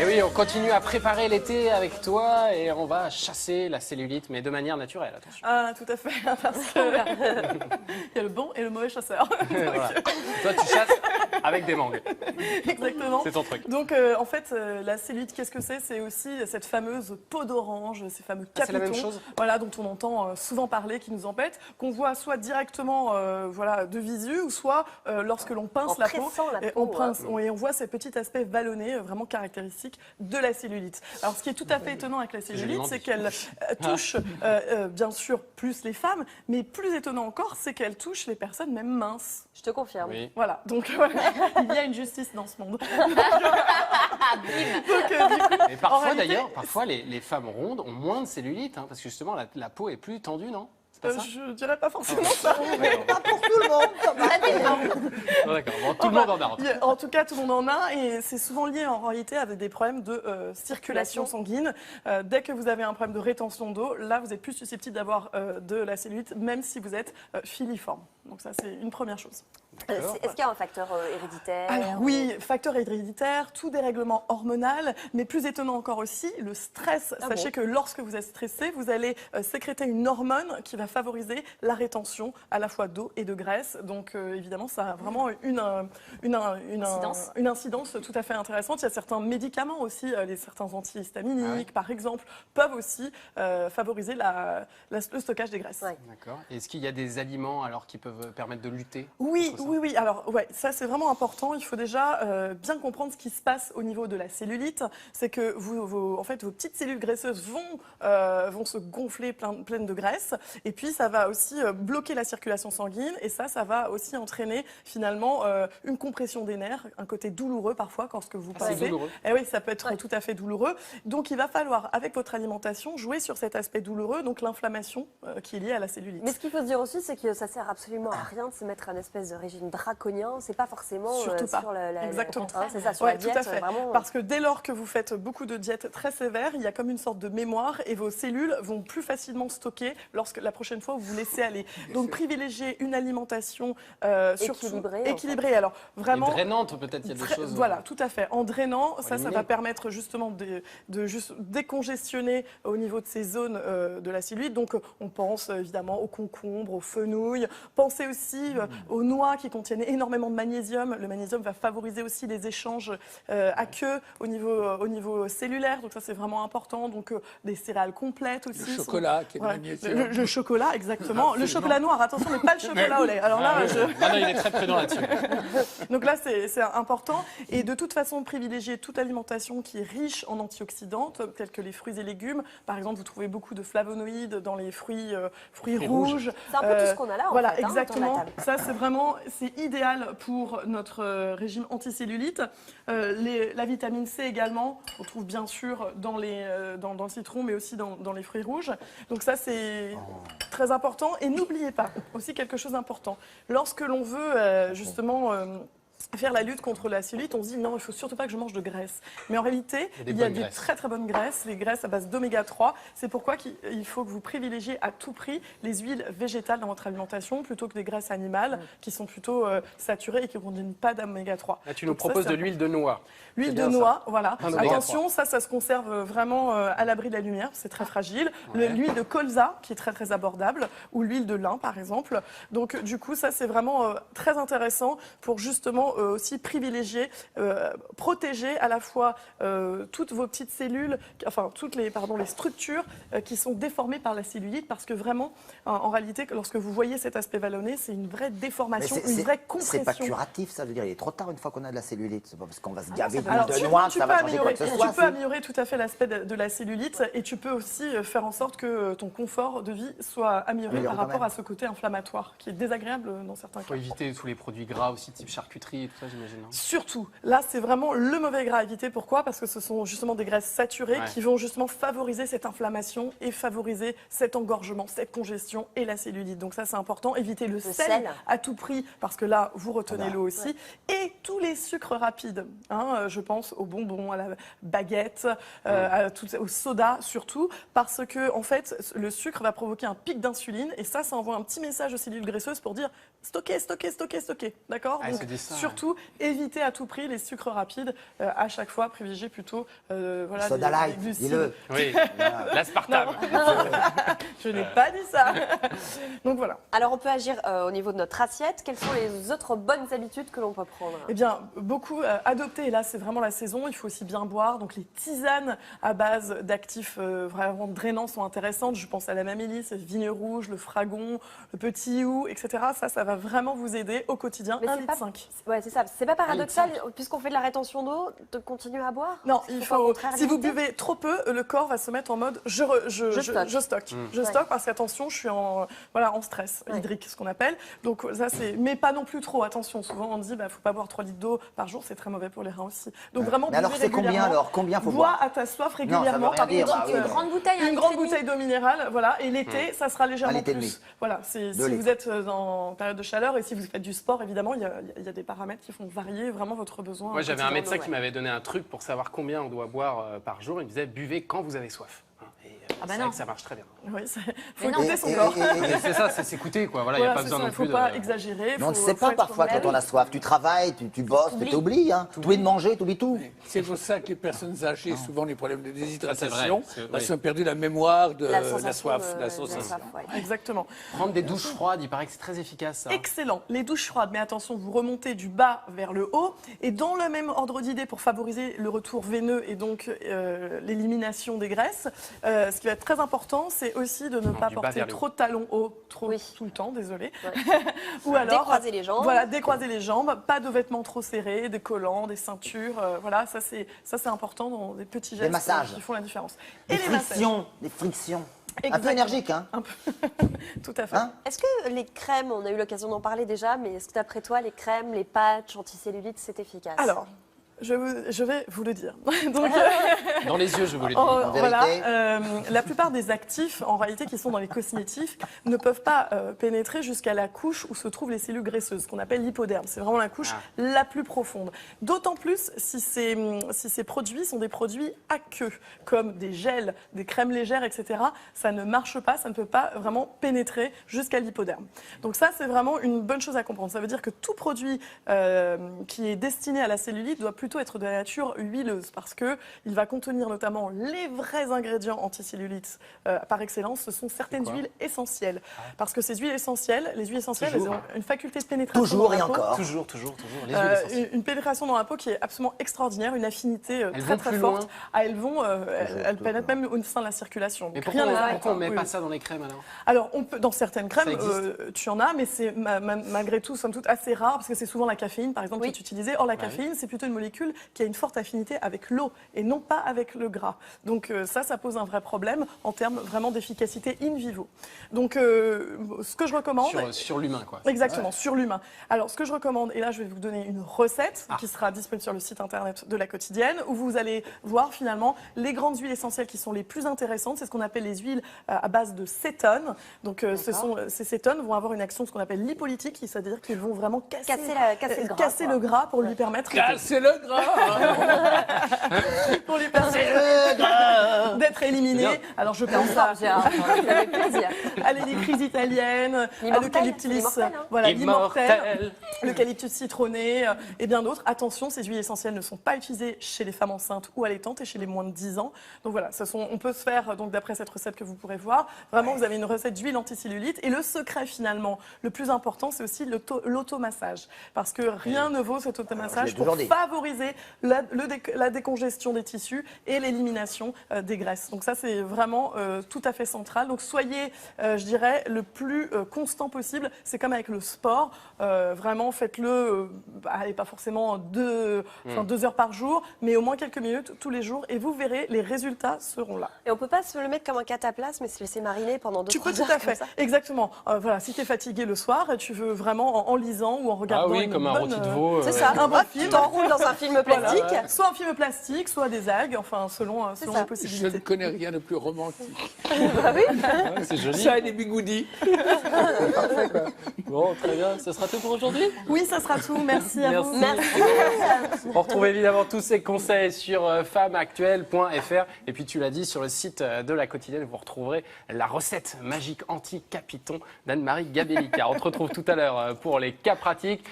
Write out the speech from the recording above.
Et oui, on continue à préparer l'été avec toi et on va chasser la cellulite, mais de manière naturelle, attention. Ah, tout à fait, parce que il y a le bon et le mauvais chasseur. Voilà. Toi, tu chasses avec des mangues. Exactement. C'est ton truc. Donc, en fait, la cellulite, qu'est-ce que c'est? C'est aussi cette fameuse peau d'orange, ces fameux capitons. C'est la même chose. Voilà, dont on entend souvent parler, qui nous embêtent, qu'on voit soit directement voilà, de visu, ou soit lorsque l'on pince la peau. Et on voit ces petits aspects vallonnés, vraiment caractéristiques de la cellulite. Alors, ce qui est tout à fait étonnant avec la cellulite, c'est qu'elle touche, bien sûr, plus les femmes, mais plus étonnant encore, c'est qu'elle touche les personnes même minces. Je te confirme. Oui. Voilà, donc il y a une justice dans ce monde. Et parfois, réalité, d'ailleurs, parfois les femmes rondes ont moins de cellulite, hein, parce que justement, la peau est plus tendue, non? Je dirais pas forcément ça. Mais pas pour tout le monde, quand même. Oh, d'accord, bon, tout le monde en a. En tout cas, tout le monde en a et c'est souvent lié en réalité avec des problèmes de circulation sanguine. Dès que vous avez un problème de rétention d'eau, là, vous êtes plus susceptible d'avoir de la cellulite, même si vous êtes filiforme. Donc ça, c'est une première chose. Est-ce qu'il y a un facteur héréditaire? Alors oui, facteur héréditaire, tout dérèglement hormonal, mais plus étonnant encore aussi, le stress. Sachez que lorsque vous êtes stressé, vous allez sécréter une hormone qui va favoriser la rétention à la fois d'eau et de graisse. Donc évidemment, ça a vraiment une incidence tout à fait intéressante. Il y a certains médicaments aussi, certains antihistaminiques par exemple, peuvent aussi favoriser le stockage des graisses. Ouais. D'accord. Est-ce qu'il y a des aliments alors qui peuvent permettre de lutter? Oui. Alors, ouais, ça c'est vraiment important. Il faut déjà bien comprendre ce qui se passe au niveau de la cellulite. C'est que vos petites cellules graisseuses vont se gonfler pleines de graisse. Et puis, ça va aussi bloquer la circulation sanguine. Et ça va aussi entraîner finalement une compression des nerfs, un côté douloureux parfois quand vous passez. C'est douloureux. Et oui, ça peut être tout à fait douloureux. Donc, il va falloir, avec votre alimentation, jouer sur cet aspect douloureux, donc l'inflammation qui est liée à la cellulite. Mais ce qu'il faut se dire aussi, c'est que ça sert absolument à rien de se mettre un espèce de régime draconien. C'est pas forcément Surtout pas. sur la Exactement. c'est ça, sur Ouais, la diète. tout à fait. Vraiment, Parce que dès lors que vous faites beaucoup de diètes très sévères, il y a comme une sorte de mémoire et vos cellules vont plus facilement stocker lorsque la prochaine fois vous vous laissez aller. Donc privilégier une alimentation équilibrée. Alors vraiment Et drainante, peut-être, il y a des choses. Voilà, tout à fait. En drainant, ça va permettre justement de juste décongestionner au niveau de ces zones de la cellulite. Donc on pense évidemment aux concombres, aux fenouilles. Pensez aussi aux noix qui contiennent énormément de magnésium. Le magnésium va favoriser aussi les échanges aqueux au niveau cellulaire. Donc ça, c'est vraiment important. Donc des céréales complètes aussi. Le chocolat qui est magnésium. Le chocolat, exactement. Le chocolat noir, attention, mais pas le chocolat au lait. Alors là, Non, il est très prudent là-dessus. Donc là, c'est important. Et de toute façon, privilégier toute alimentation qui est riche en antioxydants, tels que les fruits et légumes. Par exemple, vous trouvez beaucoup de flavonoïdes dans les fruits rouges. C'est un peu tout ce qu'on a là, voilà, en fait, exactement. autour de la Ça, c'est idéal pour notre régime anticellulite. La vitamine C également, on trouve bien sûr dans le citron, mais aussi dans les fruits rouges. Donc ça, c'est très important. Et n'oubliez pas, aussi quelque chose d'important, lorsque l'on veut justement faire la lutte contre la cellulite, on se dit non, il ne faut surtout pas que je mange de graisse. Mais en réalité, il y a des très très bonnes graisses, les graisses à base d'oméga 3. C'est pourquoi il faut que vous privilégiez à tout prix les huiles végétales dans votre alimentation plutôt que des graisses animales qui sont plutôt saturées et qui ne contiennent pas d'oméga 3. Là, tu nous proposes de l'huile de noix. L'huile de noix, voilà. Un oméga Attention, ça se conserve vraiment à l'abri de la lumière, c'est très fragile. L'huile de colza, qui est très très abordable, ou l'huile de lin, par exemple. Donc, du coup, ça, c'est vraiment très intéressant pour justement aussi privilégier, protéger à la fois toutes vos petites cellules, enfin, toutes les structures qui sont déformées par la cellulite, parce que vraiment, en réalité, lorsque vous voyez cet aspect vallonné, c'est une vraie déformation, une vraie compression. C'est pas curatif, ça veut dire il est trop tard une fois qu'on a de la cellulite. C'est pas parce qu'on va se gaver Alors, d'huile de noix, ça va changer quoi que ce soit. tu peux améliorer tout à fait l'aspect de la cellulite et tu peux aussi faire en sorte que ton confort de vie soit amélioré par rapport à ce côté inflammatoire qui est désagréable dans certains cas. Il faut éviter tous les produits gras aussi, type charcuterie et tout ça, j'imagine. Surtout, là, c'est vraiment le mauvais gras à éviter. Pourquoi? Parce que ce sont justement des graisses saturées qui vont justement favoriser cette inflammation et favoriser cet engorgement, cette congestion et la cellulite. Donc ça, c'est important. Évitez le sel à tout prix parce que là, vous retenez l'eau aussi. Et tous les sucres rapides. Je pense aux bonbons, à la baguette, au soda surtout, parce que en fait, le sucre va provoquer un pic d'insuline et ça envoie un petit message aux cellules graisseuses pour dire stocker. D'accord? Ah, Donc, c'est ça. surtout, évitez à tout prix les sucres rapides. À chaque fois, privilégiez plutôt voilà, Soda les light, glucides. dis-le. Oui, l'aspartame. Je n'ai pas dit ça. Donc voilà. Alors, on peut agir au niveau de notre assiette. Quelles sont les autres bonnes habitudes que l'on peut prendre? Eh bien, beaucoup adopter, et là c'est vraiment la saison, il faut aussi bien boire. Donc les tisanes à base d'actifs vraiment drainants sont intéressantes. Je pense à la mamélis, le vigne rouge, le fragon, le petit hou, etc. Ça va vraiment vous aider au quotidien. Mais 1,5 c'est litre. pas- Cinq. Ouais, c'est ça. C'est pas paradoxal, 1,5 puisqu'on fait de la rétention d'eau, de continuer à boire? Non, Est-ce qu'il il faut pas au faut. contraire Si vous limiter? buvez trop peu, le corps va se mettre en mode je stocke. stocke. Je Ouais. stocke parce qu'attention, je suis en stress Ouais. hydrique, ce qu'on appelle. Donc ça c'est, mais pas non plus trop. Attention, souvent on dit faut pas boire 3 litres d'eau par jour, c'est très mauvais pour les reins aussi. Donc vraiment, Mais alors, buvez c'est combien régulièrement. alors? Combien faut Bois boire? à ta soif Non, régulièrement. ça veut rien dire. par Ah oui, Une non. grande bouteille, Une grande bouteille d'eau minérale, voilà. Et l'été, ça sera légèrement 1,5 litre. plus. Voilà, si Deux vous litres. êtes en période de chaleur et si vous faites du sport, évidemment, il y a des paramètres qui font varier vraiment votre besoin. Moi, j'avais un quotidien médecin d'eau, qui m'avait donné un truc pour savoir combien on doit boire par jour. Il me disait buvez quand vous avez soif. Et Ah bah c'est non. vrai que ça marche très bien. Oui, il faut Mais non. écouter son corps. Mais c'est ça, c'est s'écouter quoi. Voilà, il n'y a Voilà, pas c'est besoin ça, non il ne faut plus pas de. exagérer. Mais on ne faut- sait faut pas être parfois honnête. quand on a soif. Tu travailles, tu bosses, tu t'oublies. Hein. Tu oublies de manger, tu oublies tout. C'est pour ça que les personnes âgées, souvent les problèmes de déshydratation, C'est vrai, parce oui. qu'ils ont perdu la mémoire de La la sensation soif. de- La de sensation. soif, ouais. Exactement. Prendre des douches froides, il paraît que c'est très efficace ça. Excellent. Les douches froides, mais attention, vous remontez du bas vers le haut. Et dans le même ordre d'idée, pour favoriser le retour veineux et donc l'élimination des graisses, ce qui va être très important, c'est aussi de ne pas du bas porter vers le haut. trop de talons hauts, trop Oui. tout le temps, désolé. Ouais. Ou alors Décroiser les jambes. Voilà, décroiser les jambes, pas de vêtements trop serrés, des collants, des ceintures. Voilà, ça c'est important dans des petits gestes massages. qui font la différence. Des Et les massages. frictions. Des frictions. Un peu Exactement. énergique, hein? Un peu. Tout à fait. Hein? Est-ce que les crèmes, on a eu l'occasion d'en parler déjà, mais est-ce que d'après toi, les crèmes, les patchs anticellulites, c'est efficace? Alors, je vais vous le dire. Donc, Dans les yeux, je voulais Oh, dire. En voilà, vérité. la plupart des actifs, en réalité, qui sont dans les cosmétiques, ne peuvent pas pénétrer jusqu'à la couche où se trouvent les cellules graisseuses, ce qu'on appelle l'hypoderme. C'est vraiment la couche la plus profonde. D'autant plus si ces produits sont des produits aqueux, comme des gels, des crèmes légères, etc. Ça ne marche pas, ça ne peut pas vraiment pénétrer jusqu'à l'hypoderme. Donc ça, c'est vraiment une bonne chose à comprendre. Ça veut dire que tout produit qui est destiné à la cellulite doit plutôt être de la nature huileuse, parce que il va contenir notamment les vrais ingrédients anticellulites par excellence. Ce sont certaines huiles essentielles, parce que ces huiles essentielles, les huiles essentielles, elles Toujours. ont une faculté de pénétration Toujours dans et la peau. encore. Toujours, les huiles essentielles. Une pénétration dans la peau qui est absolument extraordinaire, une affinité Elles très vont très plus forte. loin. Ah, elles pénètrent même au sein de la circulation. Mais Donc, pourquoi rien à- on met oui, pas oui. ça dans les crèmes alors? Alors, on peut, dans certaines crèmes, Ça existe tu en as, mais c'est malgré tout, somme toute, assez rare, parce que c'est souvent la caféine, par exemple, Oui. qui est utilisée. Or, la caféine, c'est plutôt une molécule qui a une forte affinité avec l'eau, et non pas avec le gras. Donc ça pose un vrai problème en termes vraiment d'efficacité in vivo. Donc, ce que je recommande... Sur l'humain quoi. Exactement, sur l'humain. Alors, ce que je recommande, et là, je vais vous donner une recette qui sera disponible sur le site internet de la quotidienne, où vous allez voir finalement les grandes huiles essentielles qui sont les plus intéressantes. C'est ce qu'on appelle les huiles à base de cétones. Donc, ces cétones vont avoir une action, ce qu'on appelle lipolytique, c'est-à-dire qu'ils vont vraiment casser le gras, casser quoi. le gras pour lui permettre C'est le gras. pour lui permettre d'être éliminé. Bien. Alors, je pense à Gérard, ça fait plaisir. l'hélicrise italienne, à L'immortel, l'eucalyptus, l'immortel, hein. voilà, l'immortel, Immortel. l'eucalyptus citronné et bien d'autres. Attention, ces huiles essentielles ne sont pas utilisées chez les femmes enceintes ou allaitantes et chez les moins de 10 ans. Donc voilà, on peut se faire, donc d'après cette recette que vous pourrez voir, vraiment vous avez une recette d'huile anticellulite. Et le secret finalement, le plus important, c'est aussi l'automassage. Parce que rien ne vaut cet Je automassage l'ai pour toujours dit. favoriser la décongestion des tissus et l'élimination des graisses. Donc ça, c'est vraiment tout à fait central. Donc soyez, je dirais, le plus constant possible. C'est comme avec le sport. Vraiment, faites-le, allez, pas forcément 2 heures par jour, mais au moins quelques minutes tous les jours. Et vous verrez, les résultats seront là. Et on peut pas se le mettre comme un cataplasme et se laisser mariner pendant 2-3 Tu heures peux tout à comme fait, ça. exactement. Voilà, si tu es fatigué le soir et tu veux vraiment en lisant ou en regardant Ah oui, une comme un bonne, rôti de veau. C'est ça, un bon hop, film. tu t'enroules dans un film plastique. Voilà. Soit un film plastique, soit des algues, enfin selon ça. les Je ne possibilités. connais rien de plus romantique. C'est joli. Ça et des bigoudis. Bon, très bien. Ce sera tout pour aujourd'hui. Oui, ça sera tout. Merci à vous. Merci. On retrouve évidemment tous ces conseils sur femmeactuelle.fr. Et puis tu l'as dit, sur le site de la quotidienne, vous retrouverez la recette magique anti-capiton d'Anne-Marie Gabellica. On se retrouve tout à l'heure pour les cas pratiques.